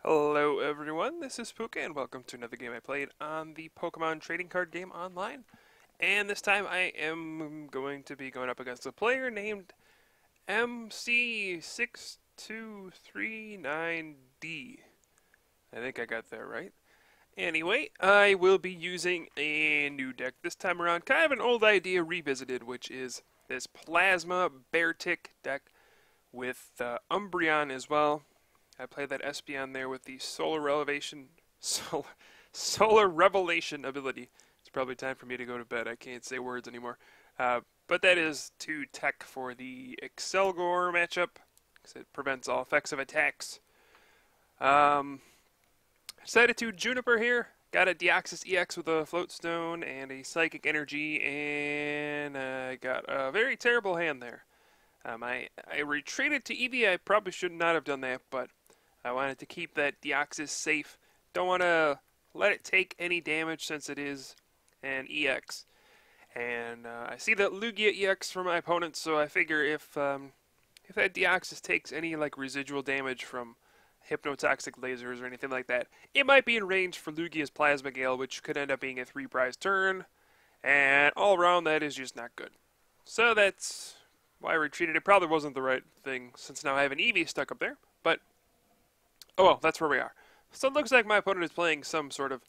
Hello everyone, this is Pooka and welcome to another game I played on the Pokemon trading card game online. And this time I am going to be going up against a player named mc6239D. I think I got that right. Anyway, I will be using a new deck this time around, kind of an old idea revisited, which is this Plasma Beartic deck with Umbreon as well. I played that Espeon there with the Solar Revelation ability. It's probably time for me to go to bed. I can't say words anymore. But that is to tech for the Excelgor matchup, because it prevents all effects of attacks. Decided to Juniper here. Got a Deoxys EX with a Float Stone and a Psychic Energy, and I got a very terrible hand there. I retreated to Eevee. I probably should not have done that, but I wanted to keep that Deoxys safe. Don't want to let it take any damage since it is an EX. And I see that Lugia EX from my opponent, so I figure if that Deoxys takes any like residual damage from hypnotoxic lasers or anything like that, it might be in range for Lugia's Plasma Gale, which could end up being a 3-prize turn. And all around that is just not good. So that's why I retreated. It probably wasn't the right thing since now I have an Eevee stuck up there, but oh well, that's where we are. So it looks like my opponent is playing some sort of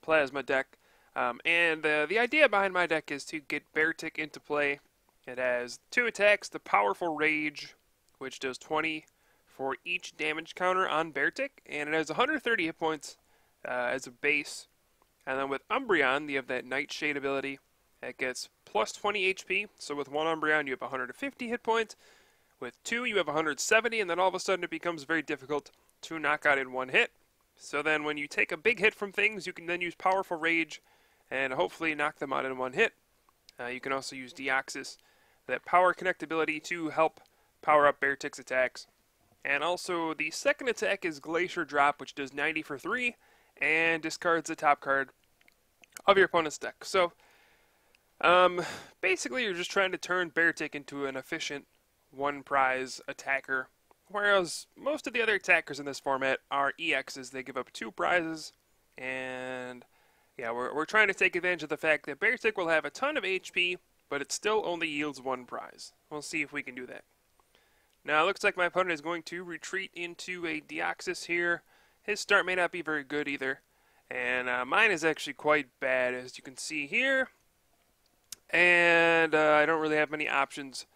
Plasma deck. And the idea behind my deck is to get Beartic into play. It has 2 attacks, the Powerful Rage, which does 20 for each damage counter on Beartic, and it has 130 hit points as a base. And then with Umbreon, you have that Nightshade ability. That gets plus 20 HP, so with 1 Umbreon you have 150 hit points. With 2 you have 170, and then all of a sudden it becomes very difficult to knock out in 1 hit. So then when you take a big hit from things, you can then use Powerful Rage and hopefully knock them out in 1 hit. You can also use Deoxys, that power connectability, to help power up Beartic's attacks. And also the second attack is Glacier Drop, which does 90 for 3 and discards the top card of your opponent's deck. So basically you're just trying to turn Beartic into an efficient 1-prize attacker. Whereas most of the other attackers in this format are EXs. They give up 2 prizes, and yeah, we're trying to take advantage of the fact that Beartic will have a ton of HP, but it still only yields 1 prize. We'll see if we can do that. Now it looks like my opponent is going to retreat into a Deoxys here. His start may not be very good either, and mine is actually quite bad, as you can see here. And I don't really have many options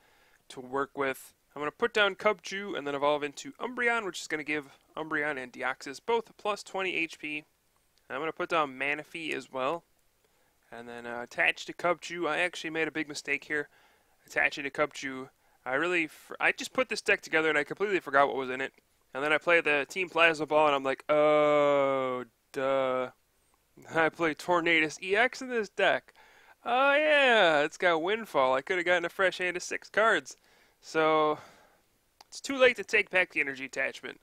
to work with. I'm going to put down Cubchoo and then evolve into Umbreon, which is going to give Umbreon and Deoxys both plus 20 HP. I'm going to put down Manaphy as well. And then attach to Cubchoo. I actually made a big mistake here. Attaching to Cubchoo. I just put this deck together and I completely forgot what was in it. And then I played the Team Plasma Ball and I'm like, oh, duh. I played Tornadus EX in this deck. Oh yeah, it's got Windfall. I could have gotten a fresh hand of 6 cards. So, it's too late to take back the energy attachment.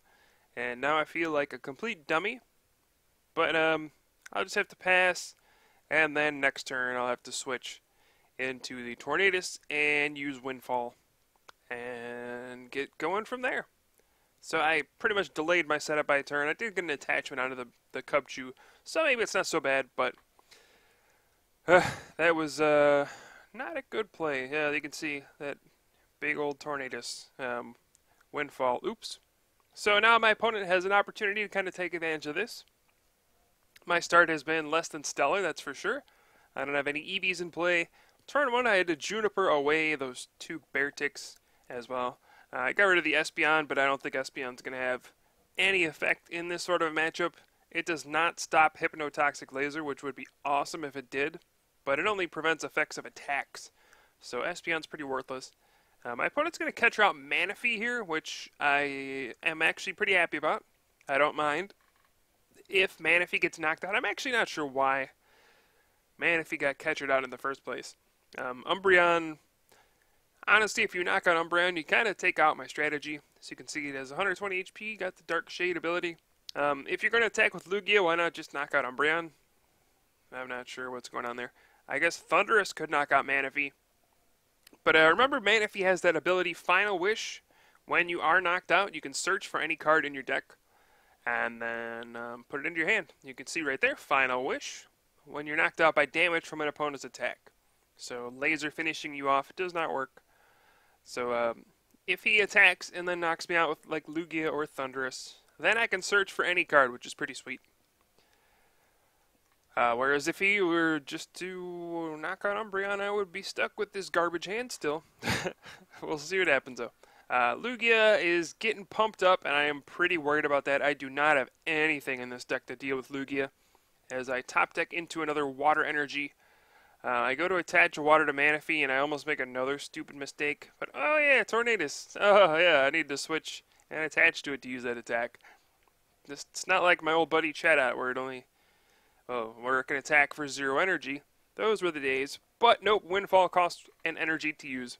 And now I feel like a complete dummy. But, I'll just have to pass. And then next turn I'll have to switch into the Tornadus and use Windfall. And get going from there. So I pretty much delayed my setup by a turn. I did get an attachment onto the Cubchoo. So maybe it's not so bad, but that was not a good play. Yeah, you can see that big old Tornadus Windfall. Oops. So now my opponent has an opportunity to kind of take advantage of this. My start has been less than stellar, that's for sure. I don't have any EVs in play. Turn 1, I had to Juniper away those 2 Beartics as well. I got rid of the Espeon, but I don't think Espeon's going to have any effect in this sort of matchup. It does not stop Hypnotoxic Laser, which would be awesome if it did, but it only prevents effects of attacks. So Espeon's pretty worthless. My opponent's going to catch out Manaphy here, which I am actually pretty happy about. I don't mind if Manaphy gets knocked out. I'm actually not sure why Manaphy got catchered out in the first place. Umbreon, honestly, if you knock out Umbreon, you kind of take out my strategy. As you can see, it has 120 HP, got the Dark Shade ability. If you're going to attack with Lugia, why not just knock out Umbreon? I'm not sure what's going on there. I guess Thundurus could knock out Manaphy. But remember, Manaphy has that ability, Final Wish. When you are knocked out, you can search for any card in your deck. and then put it into your hand. You can see right there, Final Wish, when you're knocked out by damage from an opponent's attack. So laser finishing you off does not work. So if he attacks and then knocks me out with like Lugia or Thundurus, then I can search for any card, which is pretty sweet. Whereas if he were just to knock out Umbreon, I would be stuck with this garbage hand still. We'll see what happens though. Lugia is getting pumped up, and I am pretty worried about that. I do not have anything in this deck to deal with Lugia. As I top deck into another water energy, I go to attach a water to Manaphy, and I almost make another stupid mistake. But oh yeah, Tornadus. Oh yeah, I need to switch and attach to it to use that attack. It's not like my old buddy Chatot, where it only, where it can attack for 0 energy. Those were the days. But nope, Windfall costs an energy to use.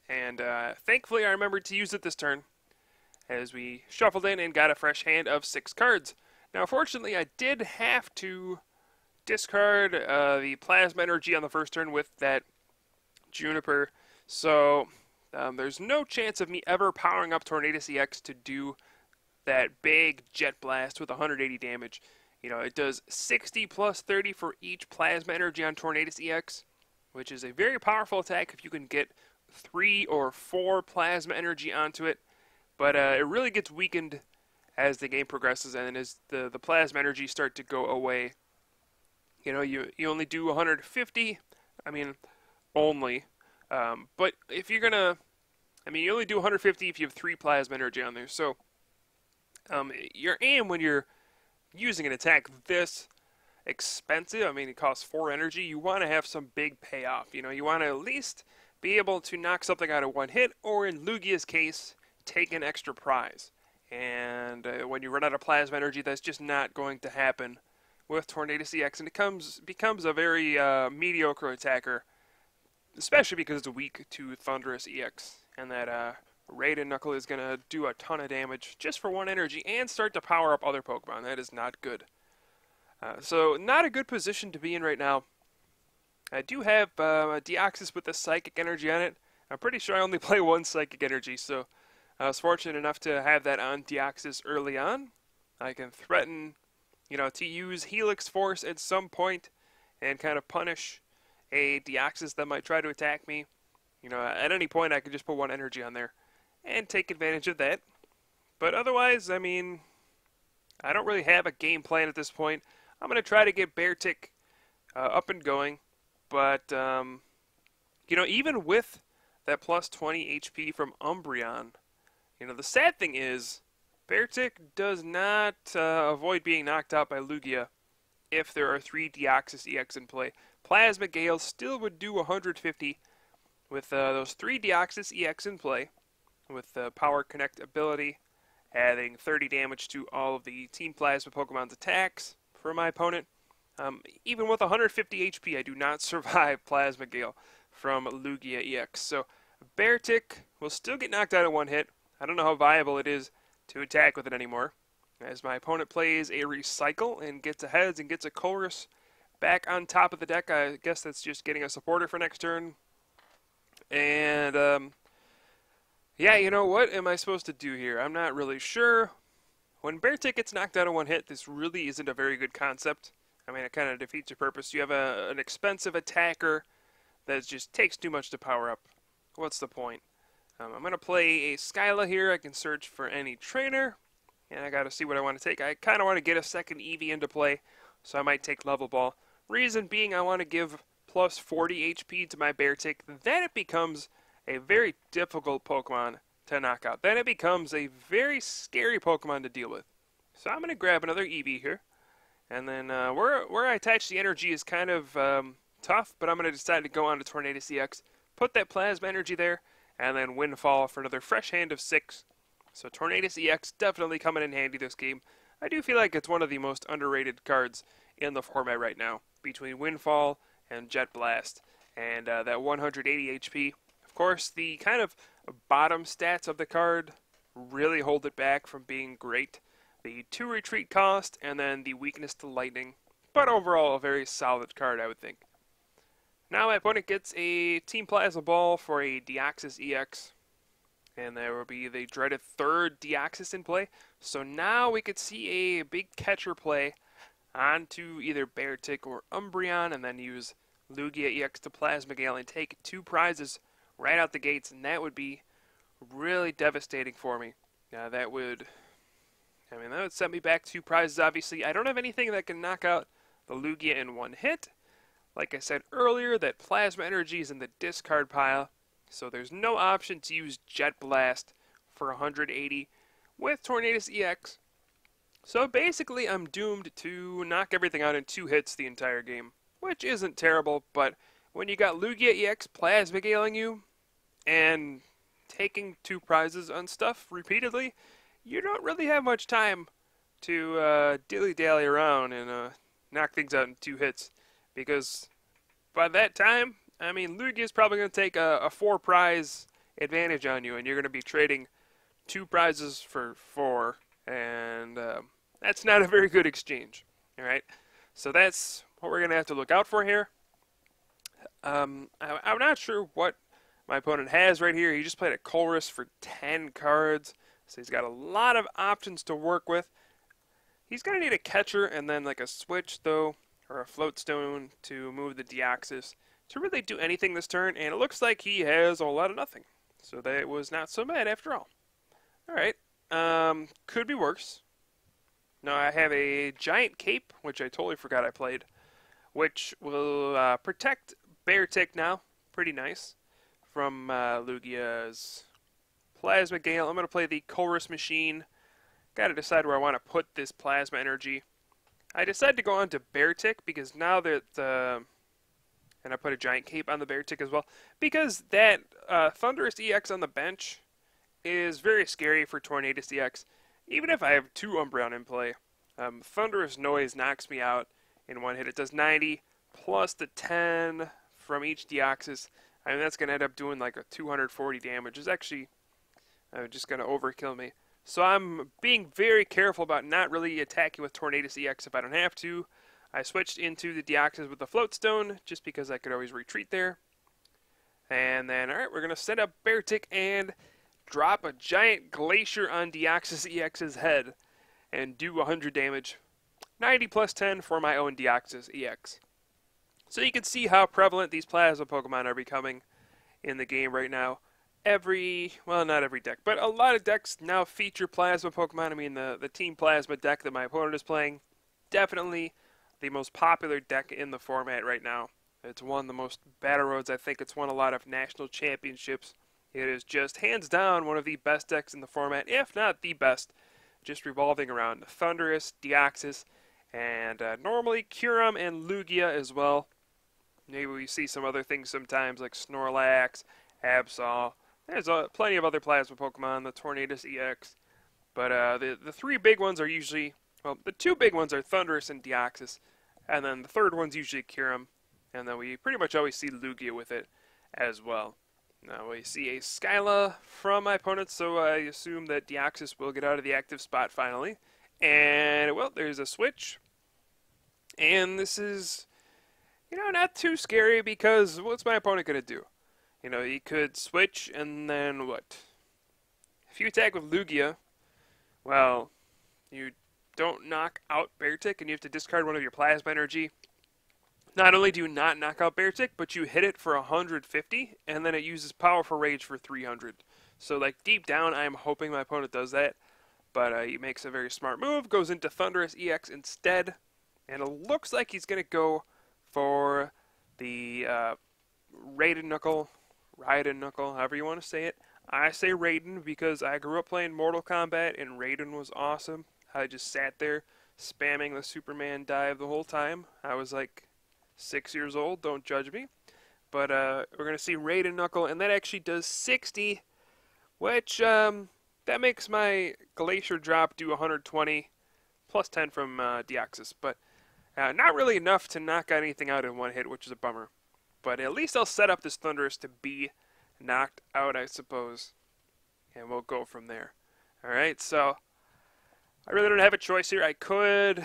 And thankfully I remembered to use it this turn, as we shuffled in and got a fresh hand of 6 cards. Now fortunately I did have to discard the Plasma Energy on the first turn with that Juniper, so there's no chance of me ever powering up Tornadus EX to do that big Jet Blast with 180 damage. You know, it does 60 plus 30 for each Plasma Energy on Tornadus EX, which is a very powerful attack if you can get 3 or 4 Plasma Energy onto it, but it really gets weakened as the game progresses and as the Plasma Energy start to go away. You know, you only do 150, I mean, only, but if you're gonna, I mean, you only do 150 if you have 3 Plasma Energy on there, so your aim when you're using an attack this expensive, I mean, it costs 4 energy, you want to have some big payoff. You know, you want to at least be able to knock something out of one hit, or in Lugia's case, take an extra prize. And when you run out of Plasma Energy, that's just not going to happen with Tornadus EX, and it becomes a very mediocre attacker, especially because it's weak to Thundurus EX, and that Raiden Knuckle is going to do a ton of damage just for 1 energy and start to power up other Pokemon. That is not good. So not a good position to be in right now. I do have a Deoxys with a Psychic Energy on it. I'm pretty sure I only play 1 Psychic Energy, so I was fortunate enough to have that on Deoxys early on. I can threaten, you know, to use Helix Force at some point and kind of punish a Deoxys that might try to attack me. You know, at any point I could just put 1 energy on there and take advantage of that. But otherwise, I mean, I don't really have a game plan at this point. I'm going to try to get Beartic up and going. But, you know, even with that plus 20 HP from Umbreon, you know, the sad thing is, Beartic does not avoid being knocked out by Lugia if there are 3 Deoxys EX in play. Plasma Gale still would do 150 with those 3 Deoxys EX in play, with the Power Connect ability, adding 30 damage to all of the Team Plasma Pokemon's attacks for my opponent. Even with 150 HP, I do not survive Plasma Gale from Lugia EX. So Beartic will still get knocked out in 1 hit. I don't know how viable it is to attack with it anymore, as my opponent plays a Recycle and gets a Heads and gets a Chorus back on top of the deck. I guess that's just getting a supporter for next turn. And, yeah, you know, what am I supposed to do here? I'm not really sure. When Beartic gets knocked out in 1 hit, this really isn't a very good concept. I mean, it kind of defeats your purpose. You have an expensive attacker that just takes too much to power up. What's the point? I'm going to play a Skyla here. I can search for any trainer, and I got to see what I want to take. I kind of want to get a second Eevee into play, so I might take Level Ball. Reason being, I want to give plus 40 HP to my Beartic. Then it becomes a very difficult Pokemon to knock out. Then it becomes a very scary Pokemon to deal with. So I'm going to grab another Eevee here. And then where I attach the energy is kind of tough, but I'm going to decide to go on to Tornadus EX, put that Plasma Energy there, and then Windfall for another fresh hand of 6. So Tornadus EX definitely coming in handy this game. I do feel like it's one of the most underrated cards in the format right now, between Windfall and Jet Blast, and that 180 HP. Of course, the kind of bottom stats of the card really hold it back from being great. The 2 retreat cost, and then the weakness to lightning. But overall, a very solid card, I would think. Now my opponent gets a Team Plasma Ball for a Deoxys EX. And there will be the dreaded third Deoxys in play. So now we could see a big catcher play onto either Beartic or Umbreon, and then use Lugia EX to Plasma Gale and take 2 prizes right out the gates, and that would be really devastating for me. That would set me back 2 prizes, obviously. I don't have anything that can knock out the Lugia in 1 hit. Like I said earlier, that Plasma Energy is in the discard pile, so there's no option to use Jet Blast for 180 with Tornadus EX. So basically, I'm doomed to knock everything out in 2 hits the entire game, which isn't terrible, but when you got Lugia EX Plasma Galing you, and taking 2 prizes on stuff repeatedly, you don't really have much time to dilly-dally around and knock things out in 2 hits, because by that time, Lugia's probably going to take a 4 prize advantage on you, and you're going to be trading 2 prizes for 4, and that's not a very good exchange. Alright, so that's what we're going to have to look out for here. I'm not sure what my opponent has right here. He just played a Colress for 10 cards, so he's got a lot of options to work with. He's going to need a catcher and then like a switch, though, or a float stone to move the Deoxys to really do anything this turn, and it looks like he has a lot of nothing. So that was not so bad after all. Alright, could be worse. Now I have a giant cape, which I totally forgot I played, which will protect Beartic now, pretty nice, from Lugia's Plasma Gale. I'm going to play the Colress Machine. Got to decide where I want to put this Plasma Energy. I decided to go on to Beartic because now that and I put a giant cape on the Beartic as well, because that Thundurus EX on the bench is very scary for Tornadus EX. Even if I have 2 Umbreon in play, Thundurus Noise knocks me out in 1 hit. It does 90 plus the 10 from each Deoxys. That's going to end up doing like a 240 damage. It's actually just going to overkill me. So I'm being very careful about not really attacking with Tornadus EX if I don't have to. I switched into the Deoxys with the Float Stone just because I could always retreat there. And then, alright, we're going to set up Beartic and drop a giant Glacier on Deoxys EX's head and do 100 damage. 90 plus 10 for my own Deoxys EX. So you can see how prevalent these Plasma Pokemon are becoming in the game right now. Not every deck, but a lot of decks now feature Plasma Pokemon. The Team Plasma deck that my opponent is playing, definitely the most popular deck in the format right now. It's won the most battle roads. I think it's won a lot of national championships. It is just hands down one of the best decks in the format, if not the best, just revolving around Thundurus, Deoxys, and normally Kyurem and Lugia as well. Maybe we see some other things sometimes like Snorlax, Absol. There's plenty of other Plasma Pokemon, the Tornadus EX. But the 3 big ones are usually, the 2 big ones are Thundurus and Deoxys. And then the third one's usually Kyurem. And then we pretty much always see Lugia with it as well. Now we see a Skyla from my opponent, so I assume that Deoxys will get out of the active spot finally. And, well, there's a switch. And this is, not too scary because what's my opponent going to do? He could switch and then what? If you attack with Lugia, well, you don't knock out Beartic and you have to discard one of your Plasma Energy. Not only do you not knock out Beartic, but you hit it for 150, and then it uses Powerful Rage for 300. So, deep down, I'm hoping my opponent does that. But he makes a very smart move, goes into Thundurus EX instead, and it looks like he's going to go for the Raiden Knuckle, however you want to say it. I say Raiden because I grew up playing Mortal Kombat, and Raiden was awesome. I just sat there spamming the Superman dive the whole time. I was 6 years old, don't judge me. But we're going to see Raiden Knuckle, and that actually does 60, which that makes my Glacier drop do 120, plus 10 from Deoxys. But not really enough to knock anything out in 1 hit, which is a bummer. But at least I'll set up this Thundurus to be knocked out, I suppose. And we'll go from there. Alright, so I really don't have a choice here. I could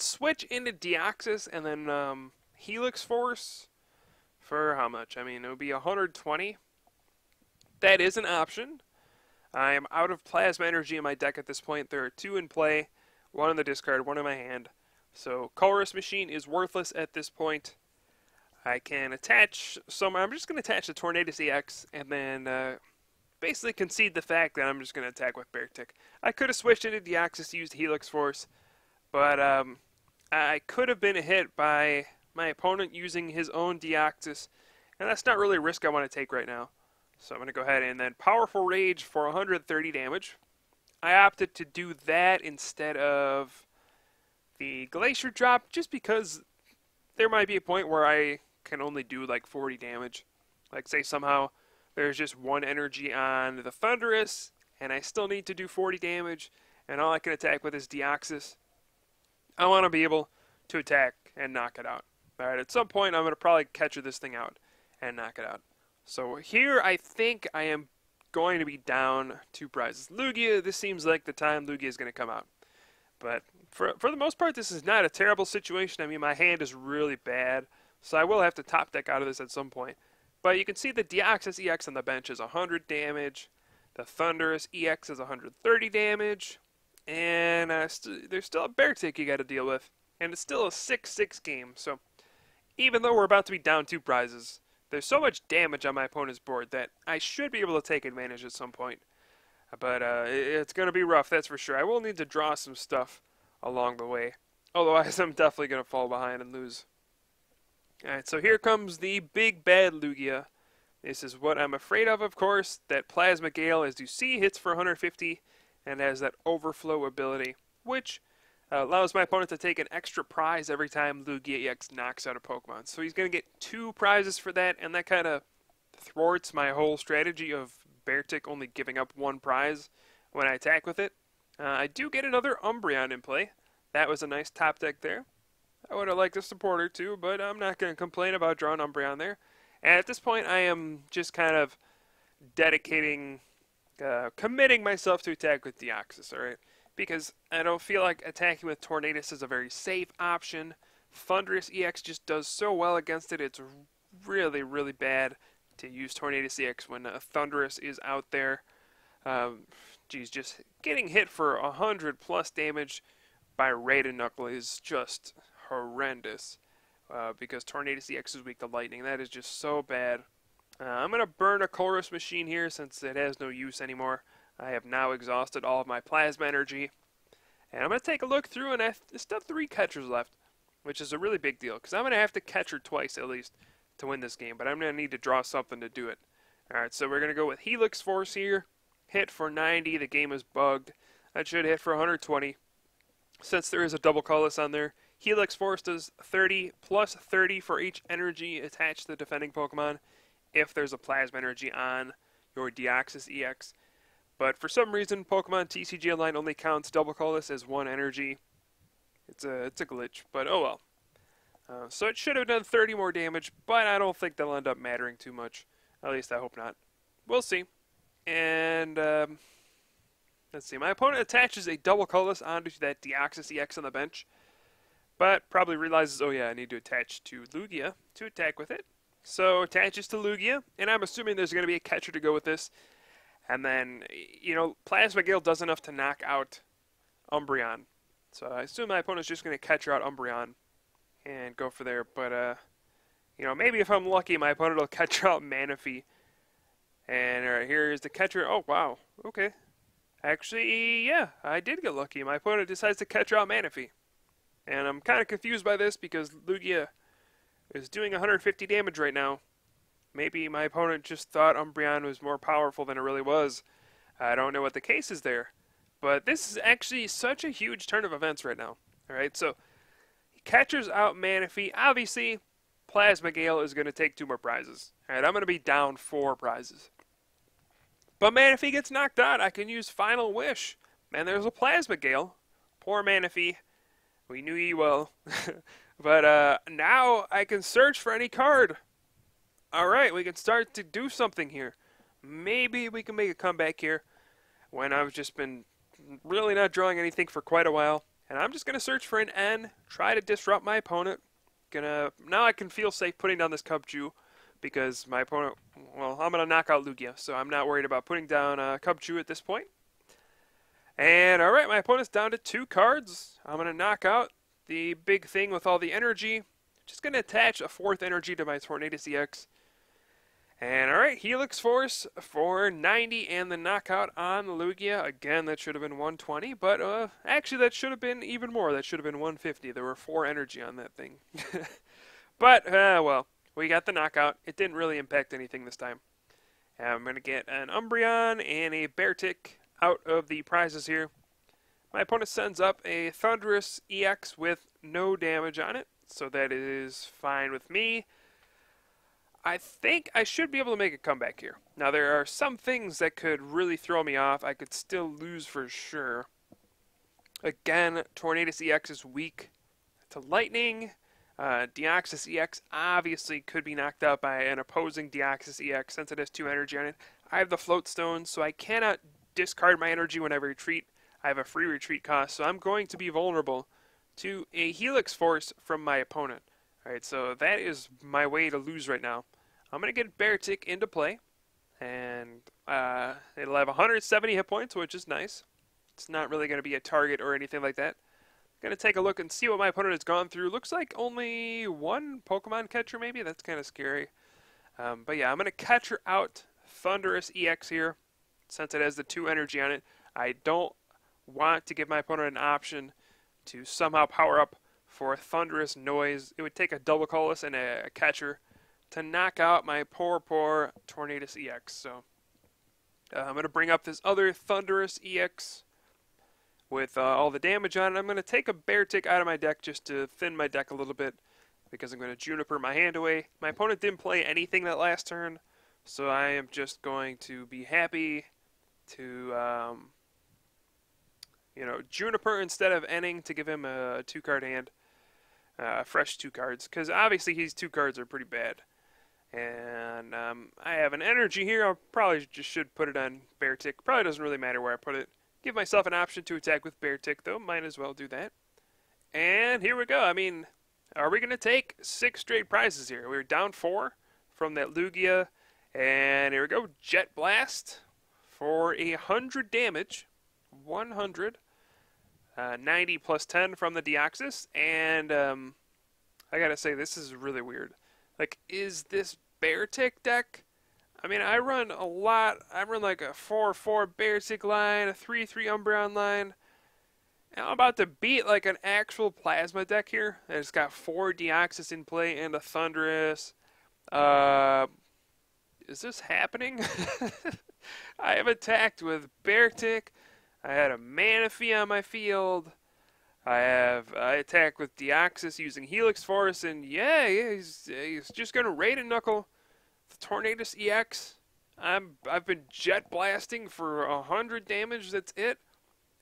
switch into Deoxys and then Helix Force for how much? It would be 120. that is an option. I am out of Plasma Energy in my deck at this point. There are 2 in play, 1 in the discard, 1 in my hand. So Colress Machine is worthless at this point. I can attach some. I'm just going to attach the Tornadus EX and then basically concede the fact that I'm just going to attack with Beartic. I could have switched into Deoxys to use Helix Force, but I could have been hit by my opponent using his own Deoxys, and that's not really a risk I want to take right now. So I'm going to go ahead and then Powerful Rage for 130 damage. I opted to do that instead of the Glacier Drop just because there might be a point where I can only do like 40 damage. Like say somehow there's just 1 energy on the Thundurus and I still need to do 40 damage and all I can attack with is Deoxys. I want to be able to attack and knock it out. Alright, at some point I'm going to probably catch this thing out and knock it out. So here I think I am going to be down 2 prizes. Lugia, this seems like the time Lugia is going to come out. But for the most part, this is not a terrible situation. I mean, my hand is really bad, so I will have to top deck out of this at some point. But you can see the Deoxys EX on the bench is 100 damage. The Thundurus EX is 130 damage. And there's still a Beartic you got to deal with. And it's still a 6-6 game. So even though we're about to be down 2 prizes, there's so much damage on my opponent's board that I should be able to take advantage at some point. But it's going to be rough, that's for sure. I will need to draw some stuff along the way. Otherwise, I'm definitely going to fall behind and lose. Alright, so here comes the big bad Lugia. This is what I'm afraid of course. That Plasma Gale, as you see, hits for 150 and has that overflow ability, which allows my opponent to take an extra prize every time Lugia EX knocks out a Pokemon. So he's going to get 2 prizes for that, and that kind of thwarts my whole strategy of Beartic only giving up 1 prize when I attack with it. I do get another Umbreon in play. That was a nice top deck there. I would have liked a supporter too, but I'm not going to complain about drawing Umbreon there. And at this point, I am just kind of dedicating, committing myself to attack with Deoxys, alright? Because I don't feel like attacking with Tornadus is a very safe option. Thundurus EX just does so well against it, it's really, really bad to use Tornadus EX when a Thundurus is out there. Geez, just getting hit for 100 plus damage by Raid and Knuckle is just horrendous. Because Tornadus EX is weak to lightning. That is just so bad. I'm going to burn a Colress Machine here since it has no use anymore. I have now exhausted all of my Plasma Energy. And I'm going to take a look through and I still have 3 catchers left. Which is a really big deal. Because I'm going to have to catch her twice at least to win this game. But I'm going to need to draw something to do it. Alright, so we're going to go with Helix Force here. Hit for 90. The game is bugged. That should hit for 120. Since there is a double colorless on there. Helix Force does 30 plus 30 for each energy attached to the defending Pokemon if there's a Plasma Energy on your Deoxys EX. But for some reason, Pokemon TCG Online only counts double colorless as 1 energy. It's a glitch, but oh well. So it should have done 30 more damage, but I don't think that'll end up mattering too much. At least I hope not. We'll see. And let's see. My opponent attaches a double colorless onto that Deoxys EX on the bench. But probably realizes, oh yeah, I need to attach to Lugia to attack with it. So attaches to Lugia, and I'm assuming there's going to be a catcher to go with this. And then, you know, Plasma Gale does enough to knock out Umbreon. So I assume my opponent's just going to catcher out Umbreon and go for there. But, you know, maybe if I'm lucky, my opponent will catcher out Manaphy. And alright, here's the catcher. Oh, wow. Okay. Actually, yeah, I did get lucky. My opponent decides to catcher out Manaphy. And I'm kind of confused by this because Lugia is doing 150 damage right now. Maybe my opponent just thought Umbreon was more powerful than it really was. I don't know what the case is there. But this is actually such a huge turn of events right now. Alright, so he catchers out Manaphy. Obviously, Plasma Gale is going to take 2 more prizes. Alright, I'm going to be down 4 prizes. But Manaphy gets knocked out. I can use Final Wish. And there's a Plasma Gale. Poor Manaphy. We knew ye well. But now I can search for any card. Alright, we can start to do something here. Maybe we can make a comeback here when I've just been really not drawing anything for quite a while. And I'm just going to search for an N, try to disrupt my opponent. Now I can feel safe putting down this Cubchoo. because my opponent, well, I'm going to knock out Lugia, so I'm not worried about putting down Cubchoo at this point. And alright, my opponent's down to 2 cards. I'm going to knock out the big thing with all the energy. Just going to attach a 4th energy to my Tornadus EX. And alright, Helix Force for 90 and the knockout on Lugia. Again, that should have been 120, but actually that should have been even more. That should have been 150. There were 4 energy on that thing. But, well, we got the knockout. It didn't really impact anything this time. I'm going to get an Umbreon and a Beartic out of the prizes here. My opponent sends up a Thundurus EX with no damage on it, so that is fine with me. I think I should be able to make a comeback here. Now, there are some things that could really throw me off. I could still lose for sure. Again, Tornadus EX is weak to Lightning. Deoxys EX obviously could be knocked out by an opposing Deoxys EX since it has 2 energy on it. I have the Float Stone, so I cannot discard my energy when I retreat. I have a free retreat cost, so I'm going to be vulnerable to a Helix Force from my opponent. Alright, so that is my way to lose right now. I'm going to get Beartic into play, and it'll have 170 hit points, which is nice. It's not really going to be a target or anything like that. Going to take a look and see what my opponent has gone through. Looks like only 1 Pokemon catcher maybe. That's kind of scary. But yeah, I'm going to catcher out Thundurus EX here, since it has the 2 energy on it. I don't want to give my opponent an option to somehow power up for a Thundurus Noise. It would take a double colorless and a catcher to knock out my poor Tornadus EX. So I'm going to bring up this other Thundurus EX with all the damage on it. I'm going to take a Beartic out of my deck just to thin my deck a little bit, because I'm going to Juniper my hand away. My opponent didn't play anything that last turn, so I am just going to be happy to Juniper instead of ending to give him a 2-card hand, fresh 2 cards, because obviously his 2 cards are pretty bad. And I have an energy here. I probably just should put it on Beartic. Probably doesn't really matter where I put it. Give myself an option to attack with Beartic, though. Might as well do that. And here we go. I mean, are we going to take 6 straight prizes here? We're down 4 from that Lugia. And here we go. Jet Blast for 100 damage. 100. 90 plus 10 from the Deoxys. And I gotta say, this is really weird. Like, is this Beartic deck? I mean, I run a lot. I run like a 4-4 Beartic line, a 3-3 Umbreon line. And I'm about to beat like an actual Plasma deck here. It's got 4 Deoxys in play and a Thundurus. Is this happening? I have attacked with Beartic. I had a Manaphy on my field. I attack with Deoxys using Helix Force, and yeah, he's just gonna raid and knuckle the Tornadus EX. I've been jet blasting for 100 damage. That's it,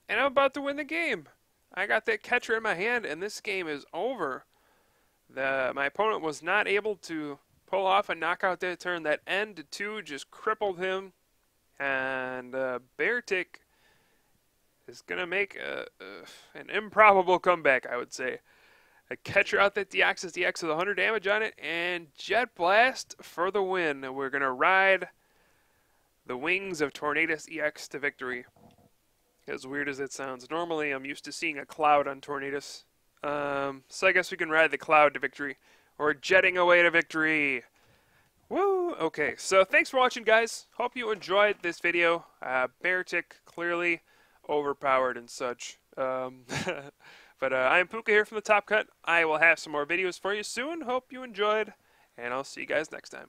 and I'm about to win the game. I got that catcher in my hand, and this game is over. My opponent was not able to pull off a knockout that turn. That end 2 just crippled him, and Beartic is going to make an improbable comeback, I would say. A catcher out that Deoxys EX with 100 damage on it, and Jet Blast for the win. We're going to ride the wings of Tornadus EX to victory. As weird as it sounds. Normally, I'm used to seeing a cloud on Tornadus. So I guess we can ride the cloud to victory. Or jetting away to victory. Woo! Okay, so thanks for watching, guys. Hope you enjoyed this video. Beartic, clearly overpowered and such. But I'm Pooka here from the Top Cut. I will have some more videos for you soon. Hope you enjoyed, and I'll see you guys next time.